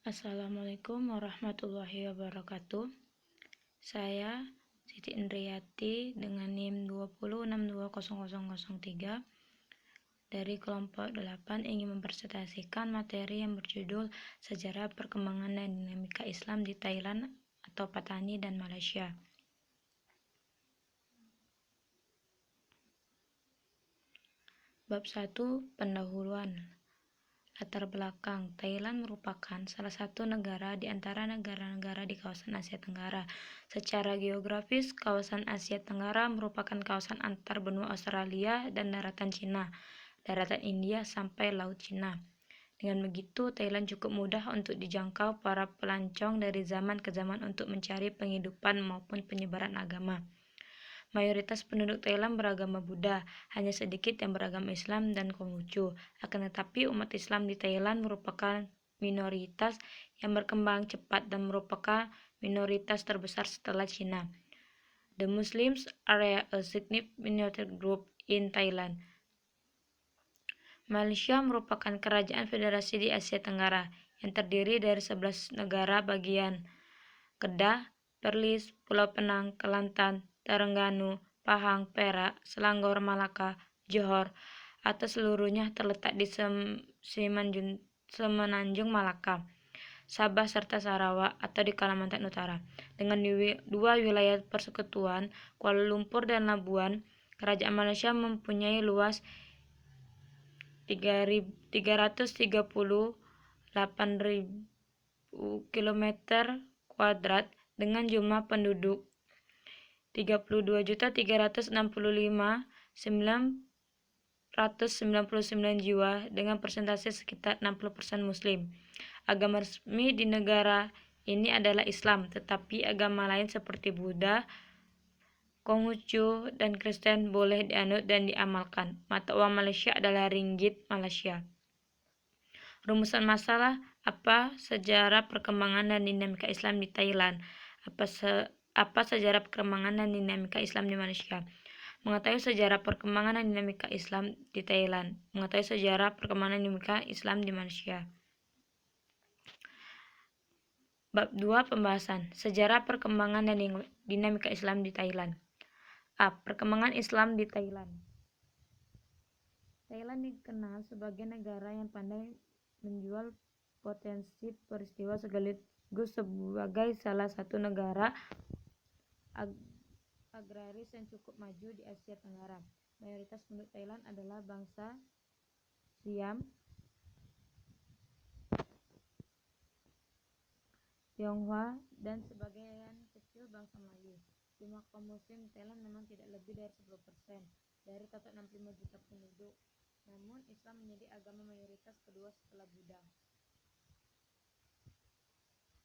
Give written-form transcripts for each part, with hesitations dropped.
Assalamualaikum warahmatullahi wabarakatuh. Saya Siti Indriyati dengan NIM 20620003 dari kelompok 8 ingin mempresentasikan materi yang berjudul Sejarah Perkembangan dan Dinamika Islam di Thailand atau Patani dan Malaysia. Bab 1. Pendahuluan. Latar belakang. Thailand merupakan salah satu negara di antara negara-negara di kawasan Asia Tenggara. Secara geografis, kawasan Asia Tenggara merupakan kawasan antar benua Australia dan daratan Cina, daratan India sampai Laut Cina. Dengan begitu, Thailand cukup mudah untuk dijangkau para pelancong dari zaman ke zaman untuk mencari penghidupan maupun penyebaran agama. Mayoritas penduduk Thailand beragama Buddha, hanya sedikit yang beragama Islam dan Konghucu. Akan tetapi, umat Islam di Thailand merupakan minoritas yang berkembang cepat dan merupakan minoritas terbesar setelah Cina. The Muslims are a significant minority group in Thailand. Malaysia merupakan kerajaan federasi di Asia Tenggara yang terdiri dari 11 negara bagian: Kedah, Perlis, Pulau Penang, Kelantan, Terengganu, Pahang, Perak, Selangor, Malaka, Johor, atau seluruhnya terletak di Semenanjung Malaka, Sabah serta Sarawak atau di Kalimantan Utara. Dengan dua wilayah persekutuan, Kuala Lumpur dan Labuan, kerajaan Malaysia mempunyai luas 338.000 km kuadrat dengan jumlah penduduk 32.365.999 jiwa dengan persentase sekitar 60% Muslim. Agama resmi di negara ini adalah Islam, tetapi agama lain seperti Buddha, Konghucu, dan Kristen boleh dianut dan diamalkan. Mata uang Malaysia adalah ringgit Malaysia. Rumusan masalah: apa sejarah perkembangan dan dinamika Islam di Thailand? Apa sejarah perkembangan dan dinamika Islam di Malaysia? Mengetahui sejarah perkembangan dan dinamika Islam di Thailand. Mengetahui sejarah perkembangan dan dinamika Islam di Malaysia. Bab 2. Pembahasan. Sejarah perkembangan dan dinamika Islam di Thailand. A. Perkembangan Islam di Thailand. Thailand dikenal sebagai negara yang pandai menjual potensi peristiwa sekaligus sebagai salah satu negara agraris yang cukup maju di Asia Tenggara. Mayoritas penduduk Thailand adalah bangsa Siam, Tionghoa, dan sebagian kecil bangsa Melayu. Jumlah kaum muslim di Thailand memang tidak lebih dari 10% dari total 65 juta penduduk. Namun, Islam menjadi agama mayoritas kedua setelah Buddha.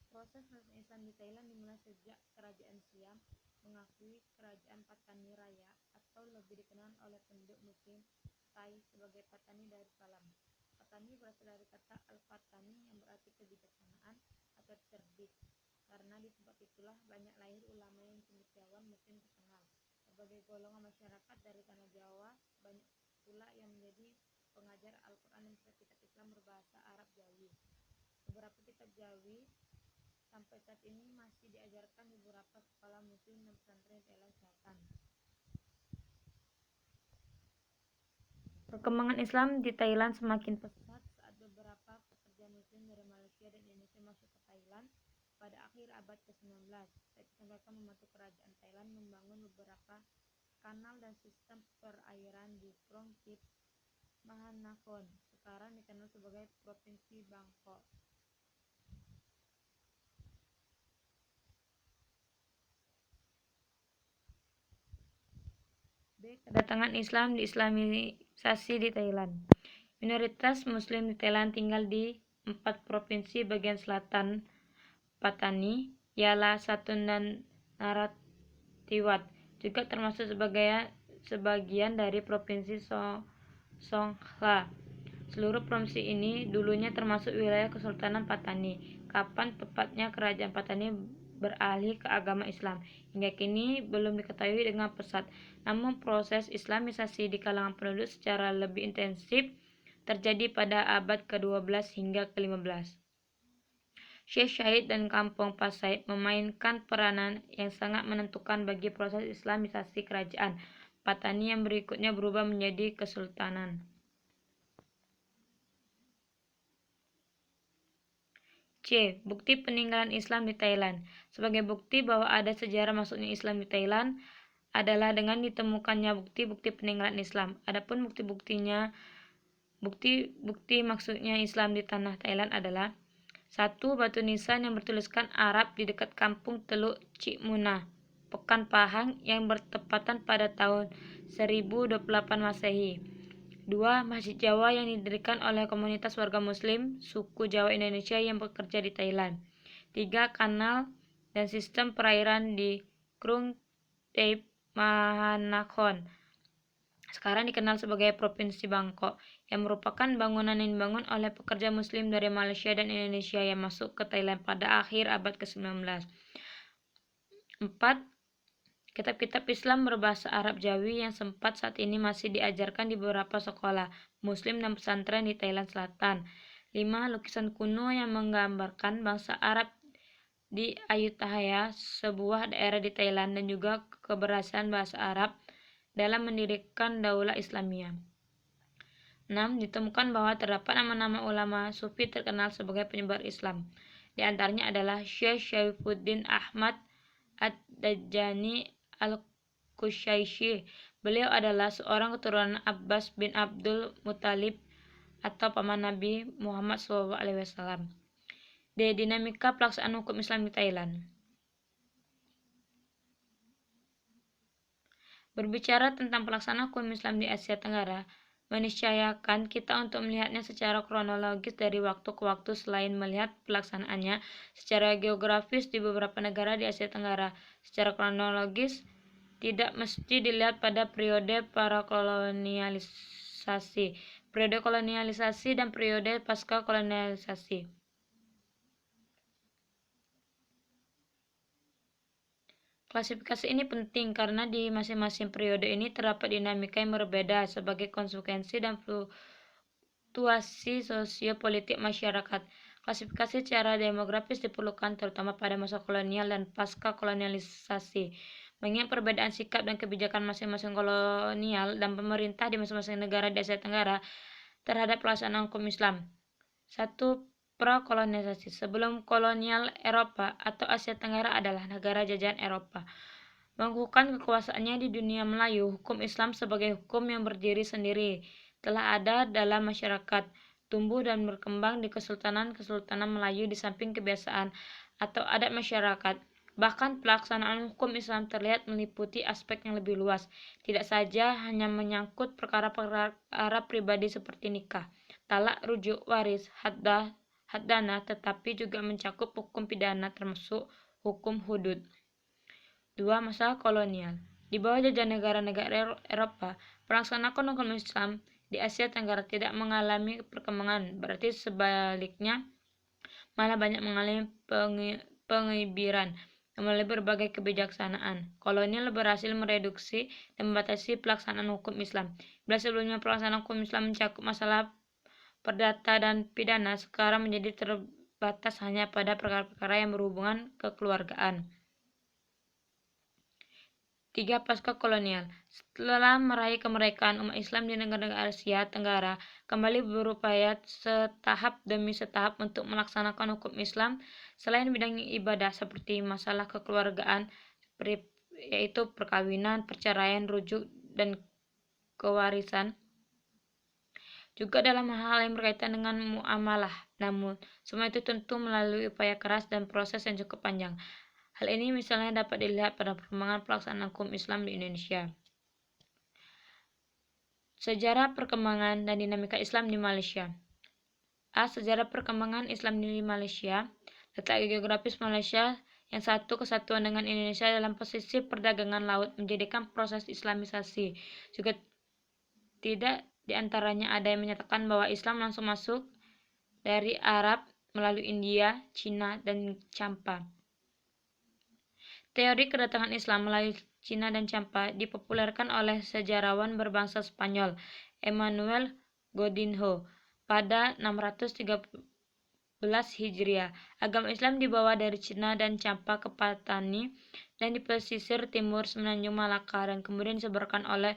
Proses masuk Islam di Thailand dimulai sejak kerajaan Siam mengakui kerajaan Patani Raya, atau lebih dikenal oleh penduduk muslim Thai sebagai Patani Darussalam. Patani berasal dari kata Al-Fatani yang berarti kebijaksanaan atau cerdik, karena di tempat itulah banyak lahir ulama yang cendekiawan muslim terkenal. Berbagai golongan masyarakat dari tanah Jawa, banyak pula yang menjadi pengajar Al-Quran dan kitab-kitab Islam berbahasa Arab Jawi. Beberapa kitab Jawi sampai saat ini masih diajarkan di beberapa sekolah muslim dan pesantren di Thailand Selatan. Perkembangan Islam di Thailand semakin pesat saat beberapa pekerja muslim dari Malaysia dan Indonesia masuk ke Thailand pada akhir abad ke-19. Saat itu mereka membantu kerajaan Thailand membangun beberapa kanal dan sistem perairan di Krongkit, Mahanakhon, sekarang dikenal sebagai Provinsi Bangkok. B. Kedatangan Islam di Islamisasi di Thailand. Minoritas Muslim di Thailand tinggal di 4 provinsi bagian selatan Patani, Yala, Satun, dan Narathiwat, juga termasuk sebagian dari provinsi Songkhla. Seluruh provinsi ini dulunya termasuk wilayah Kesultanan Patani. Kapan tepatnya kerajaan Patani beralih ke agama Islam hingga kini belum diketahui dengan pesat. Namun proses Islamisasi di kalangan penduduk secara lebih intensif terjadi pada abad ke-12 hingga ke-15. Syekh Syahid dan Kampung Pasai memainkan peranan yang sangat menentukan bagi proses Islamisasi kerajaan Patani yang berikutnya berubah menjadi kesultanan. C. Bukti peninggalan Islam di Thailand. Sebagai bukti bahwa ada sejarah masuknya Islam di Thailand adalah dengan ditemukannya bukti-bukti peninggalan Islam. Adapun bukti maksudnya Islam di tanah Thailand adalah: 1. Batu nisan yang bertuliskan Arab di dekat kampung Teluk Cik Munah, Pekan Pahang yang bertepatan pada tahun 1028 Masehi. 2. Masjid Jawa yang didirikan oleh komunitas warga muslim suku Jawa Indonesia yang bekerja di Thailand. 3. Kanal dan sistem perairan di Krung Thep Mahanakhon, sekarang dikenal sebagai Provinsi Bangkok, yang merupakan bangunan yang dibangun oleh pekerja muslim dari Malaysia dan Indonesia yang masuk ke Thailand pada akhir abad ke-19. 4. Kitab-kitab Islam berbahasa Arab Jawi yang saat ini masih diajarkan di beberapa sekolah muslim dan pesantren di Thailand Selatan. 5. Lukisan kuno yang menggambarkan bangsa Arab di Ayutthaya, sebuah daerah di Thailand, dan juga keberhasilan bahasa Arab dalam mendirikan daulah Islamiyah. 6. Ditemukan bahwa terdapat nama-nama ulama sufi terkenal sebagai penyebar Islam. Di antaranya adalah Syekh Syaifuddin Ahmad Ad-Dajjani Al-Qushayshi. Beliau adalah seorang keturunan Abbas bin Abdul Muttalib atau paman Nabi Muhammad SAW. D. Dinamika pelaksanaan hukum Islam di Thailand. Berbicara tentang pelaksanaan hukum Islam di Asia Tenggara, meniscayakan kita untuk melihatnya secara kronologis dari waktu ke waktu selain melihat pelaksanaannya secara geografis di beberapa negara di Asia Tenggara. Secara kronologis tidak mesti dilihat pada periode prakolonialisasi, periode kolonialisasi, dan periode pasca kolonialisasi. Klasifikasi ini penting karena di masing-masing periode ini terdapat dinamika yang berbeda sebagai konsekuensi dan fluktuasi sosiopolitik masyarakat. Klasifikasi secara demografis diperlukan terutama pada masa kolonial dan pasca kolonialisasi, mengingat perbedaan sikap dan kebijakan masing-masing kolonial dan pemerintah di masing-masing negara di Asia Tenggara terhadap pelaksanaan hukum Islam. 1. Prakolonialisasi. Sebelum kolonial, Eropa atau Asia Tenggara adalah negara jajahan Eropa. Mengukuhkan kekuasaannya di dunia Melayu, hukum Islam sebagai hukum yang berdiri sendiri telah ada dalam masyarakat, tumbuh dan berkembang di kesultanan-kesultanan Melayu di samping kebiasaan atau adat masyarakat. Bahkan pelaksanaan hukum Islam terlihat meliputi aspek yang lebih luas, tidak saja hanya menyangkut perkara-perkara pribadi seperti nikah, talak, rujuk, waris, haddana, tetapi juga mencakup hukum pidana termasuk hukum hudud. 2. Masa kolonial. Di bawah jajahan negara-negara Eropa, pelaksanaan hukum Islam di Asia Tenggara tidak mengalami perkembangan, berarti sebaliknya malah banyak mengalami pengibiran melalui berbagai kebijaksanaan. Kolonial berhasil mereduksi dan membatasi pelaksanaan hukum Islam. Bila sebelumnya pelaksanaan hukum Islam mencakup masalah perdata dan pidana, sekarang menjadi terbatas hanya pada perkara-perkara yang berhubungan kekeluargaan. 3. Pasca kolonial. Setelah meraih kemerdekaan, umat Islam di negara-negara Asia Tenggara kembali berupaya setahap demi setahap untuk melaksanakan hukum Islam selain bidang ibadah seperti masalah kekeluargaan, yaitu perkawinan, perceraian, rujuk, dan kewarisan. Juga dalam hal yang berkaitan dengan muamalah. Namun, semua itu tentu melalui upaya keras dan proses yang cukup panjang. Hal ini misalnya dapat dilihat pada perkembangan pelaksanaan hukum Islam di Indonesia. Sejarah perkembangan dan dinamika Islam di Malaysia. A. Sejarah perkembangan Islam di Malaysia. Letak geografis Malaysia yang satu kesatuan dengan Indonesia dalam posisi perdagangan laut menjadikan proses Islamisasi. Juga tidak di antaranya ada yang menyatakan bahwa Islam langsung masuk dari Arab melalui India, Cina, dan Campa. Teori kedatangan Islam melalui Cina dan Campa dipopulerkan oleh sejarawan berbangsa Spanyol Emmanuel Godinho pada 630 Hijriah. Agama Islam dibawa dari Cina dan Campa ke Patani dan di pesisir timur semenanjung Malaka dan kemudian disebarkan oleh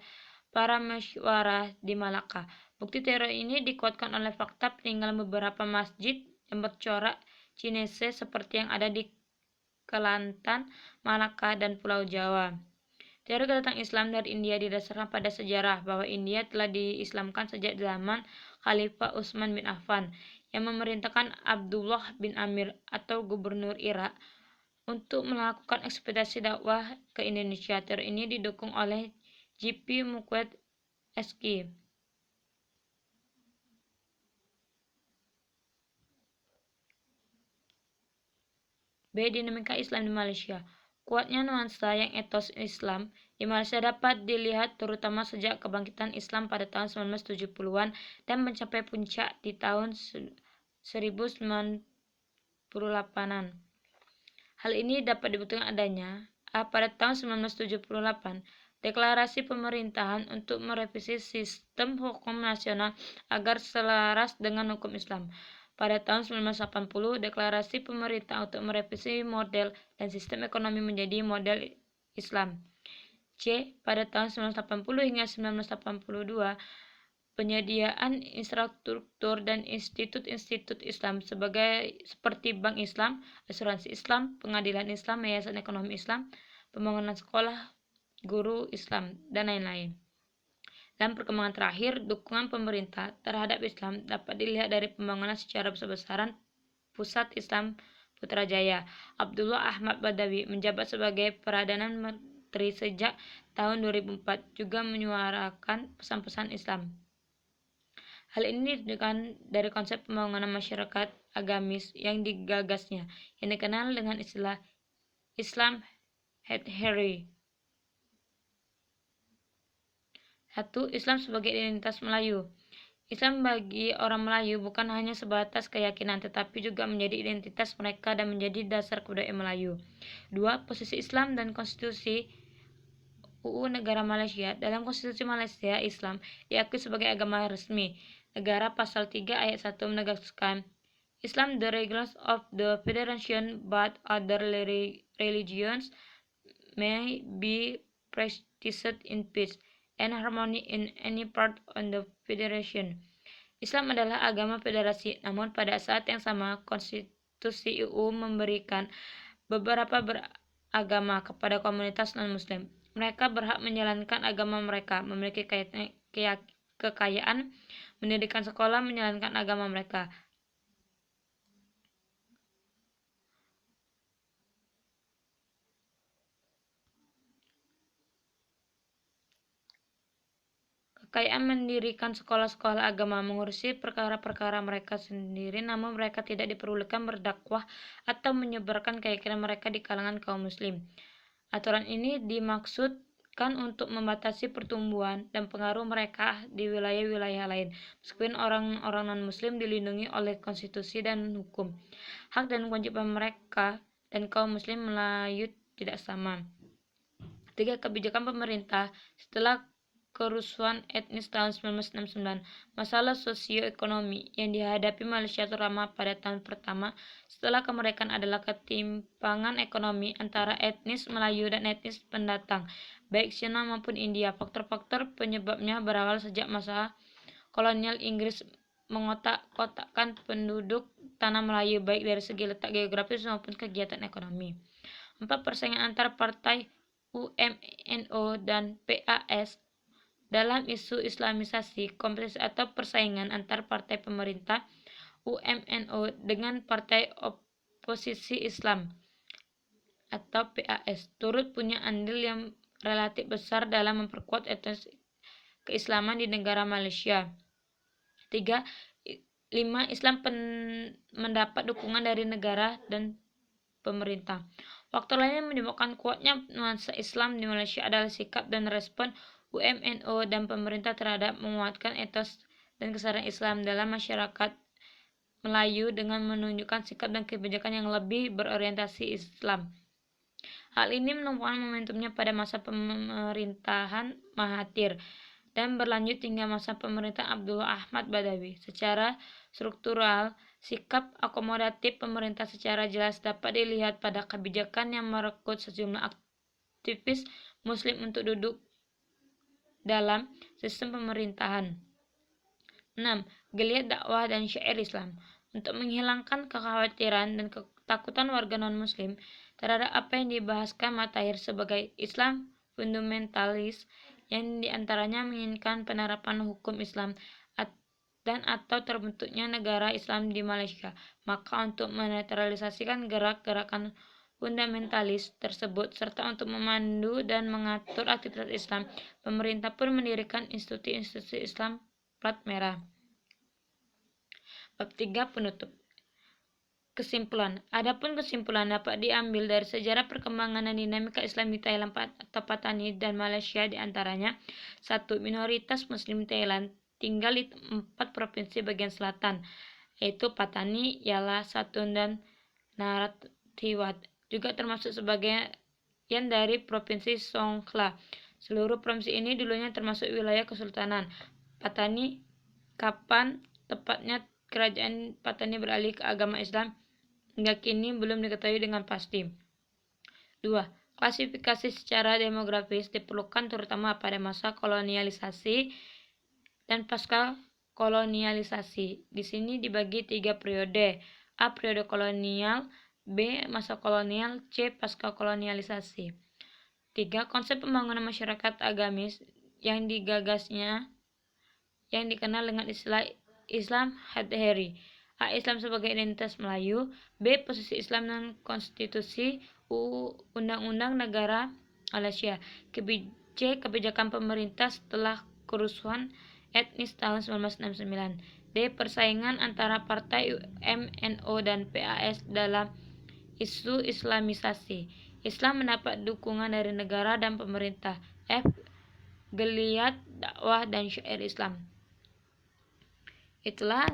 para mesyuarah di Malaka. Bukti teori ini dikuatkan oleh fakta peninggalan beberapa masjid yang bercorak Cinese seperti yang ada di Kelantan, Malaka, dan Pulau Jawa. Teori kedatangan Islam dari India didasarkan pada sejarah bahwa India telah diislamkan sejak zaman Khalifah Utsman bin Affan yang memerintahkan Abdullah bin Amir atau gubernur Irak untuk melakukan ekspedisi dakwah ke Indonesia. Teori ini didukung oleh J.P. Muquet SQ. B. Dinamika Islam di Malaysia. Kuatnya nuansa yang etos Islam di Malaysia dapat dilihat terutama sejak kebangkitan Islam pada tahun 1970-an dan mencapai puncak di tahun 1998-an. Hal ini dapat dibuktikan adanya pada tahun 1978 deklarasi pemerintahan untuk merevisi sistem hukum nasional agar selaras dengan hukum Islam. Pada tahun 1980, deklarasi pemerintah untuk merevisi model dan sistem ekonomi menjadi model Islam. C. Pada tahun 1980 hingga 1982, penyediaan infrastruktur dan institut-institut Islam seperti Bank Islam, Asuransi Islam, Pengadilan Islam, Yayasan Ekonomi Islam, pembangunan sekolah, guru Islam, dan lain-lain. Dan perkembangan terakhir, dukungan pemerintah terhadap Islam dapat dilihat dari pembangunan secara besar-besaran Pusat Islam Putrajaya. Abdullah Ahmad Badawi menjabat sebagai Perdana Menteri sejak tahun 2004, juga menyuarakan pesan-pesan Islam. Hal ini ditunjukkan dari konsep pembangunan masyarakat agamis yang digagasnya, yang dikenal dengan istilah Islam Hadhari. 1. Islam sebagai identitas Melayu. Islam bagi orang Melayu bukan hanya sebatas keyakinan, tetapi juga menjadi identitas mereka dan menjadi dasar kebudayaan Melayu. 2. Posisi Islam dan konstitusi UU Negara Malaysia. Dalam konstitusi Malaysia, Islam diakui sebagai agama resmi negara. Pasal 3 ayat 1 menegaskan Islam the regulations of the federation, but other religions may be practiced in peace and harmony in any part of the federation. Islam adalah agama federasi, namun pada saat yang sama konstitusi UU memberikan beberapa beragama kepada komunitas non-muslim. Mereka berhak menjalankan agama mereka, memiliki kekayaan, mendirikan sekolah, menjalankan agama mereka. Kekayaan mendirikan sekolah-sekolah agama, mengurusi perkara-perkara mereka sendiri, namun mereka tidak diperbolehkan berdakwah atau menyebarkan keyakinan mereka di kalangan kaum muslim. Aturan ini dimaksudkan untuk membatasi pertumbuhan dan pengaruh mereka di wilayah-wilayah lain, meskipun orang-orang non-muslim dilindungi oleh konstitusi dan hukum. Hak dan kewajiban mereka dan kaum muslim Melayu tidak sama. 3. Kebijakan pemerintah setelah kerusuhan etnis tahun 1969. Masalah sosioekonomi yang dihadapi Malaysia terutama pada tahun pertama setelah kemerdekaan adalah ketimpangan ekonomi antara etnis Melayu dan etnis pendatang, baik Cina maupun India. Faktor-faktor penyebabnya berawal sejak masa kolonial Inggris mengotak-kotakkan penduduk tanah Melayu baik dari segi letak geografis maupun kegiatan ekonomi. 4. Persaingan antar partai UMNO dan PAS dalam isu Islamisasi, kompetisi atau persaingan antar partai pemerintah UMNO dengan partai oposisi Islam atau PAS turut punya andil yang relatif besar dalam memperkuat etos keislaman di negara Malaysia. 5. Islam mendapat dukungan dari negara dan pemerintah. Faktor lain yang menyebabkan kuatnya nuansa Islam di Malaysia adalah sikap dan respon UMNO dan pemerintah terhadap menguatkan etos dan kesadaran Islam dalam masyarakat Melayu dengan menunjukkan sikap dan kebijakan yang lebih berorientasi Islam. Hal ini menemukan momentumnya pada masa pemerintahan Mahathir dan berlanjut hingga masa pemerintahan Abdullah Ahmad Badawi. Secara struktural, Sikap akomodatif pemerintah secara jelas dapat dilihat pada kebijakan yang merekrut sejumlah aktivis Muslim untuk duduk dalam sistem pemerintahan. 6. Geliat dakwah dan syair Islam. Untuk menghilangkan kekhawatiran dan ketakutan warga non-Muslim terhadap apa yang dibahaskan Matahir sebagai Islam fundamentalis, yang diantaranya menginginkan penerapan hukum Islam dan atau terbentuknya negara Islam di Malaysia. Maka untuk menetralisasikan gerak-gerakan fundamentalis tersebut serta untuk memandu dan mengatur aktivitas Islam, pemerintah pun mendirikan institusi-institusi Islam plat merah. Bab 3 penutup. Kesimpulan. Adapun kesimpulan dapat diambil dari sejarah perkembangan dan dinamika Islam di Thailand atau Patani dan Malaysia, diantaranya 1. Minoritas Muslim Thailand tinggal di 4 provinsi bagian selatan, yaitu Patani, Yala, Satun, dan Narathiwat, juga termasuk sebagian dari provinsi Songkhla. Seluruh provinsi ini dulunya termasuk wilayah Kesultanan Patani. Kapan tepatnya kerajaan Patani beralih ke agama Islam hingga kini belum diketahui dengan pasti. 2. Klasifikasi secara demografis diperlukan terutama pada masa kolonialisasi dan pasca kolonialisasi. Di sini dibagi 3 periode. A. Periode kolonial, B. Masa kolonial, C. Pasca kolonialisasi. 3. Konsep pembangunan masyarakat agamis yang digagasnya yang dikenal dengan istilah Islam Hadheri. A. Islam sebagai identitas Melayu. B. Posisi Islam dan konstitusi Undang-Undang Negara Malaysia. C. Kebijakan pemerintah setelah kerusuhan etnis tahun 1969. D. Persaingan antara partai UMNO dan PAS dalam isu Islamisasi. Islam mendapat dukungan dari negara dan pemerintah. F. Geliat dakwah dan syair Islam. Itulah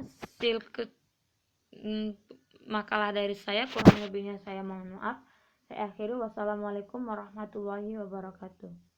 makalah dari saya, kurang lebihnya saya mohon maaf. Saya akhiri, wassalamualaikum warahmatullahi wabarakatuh.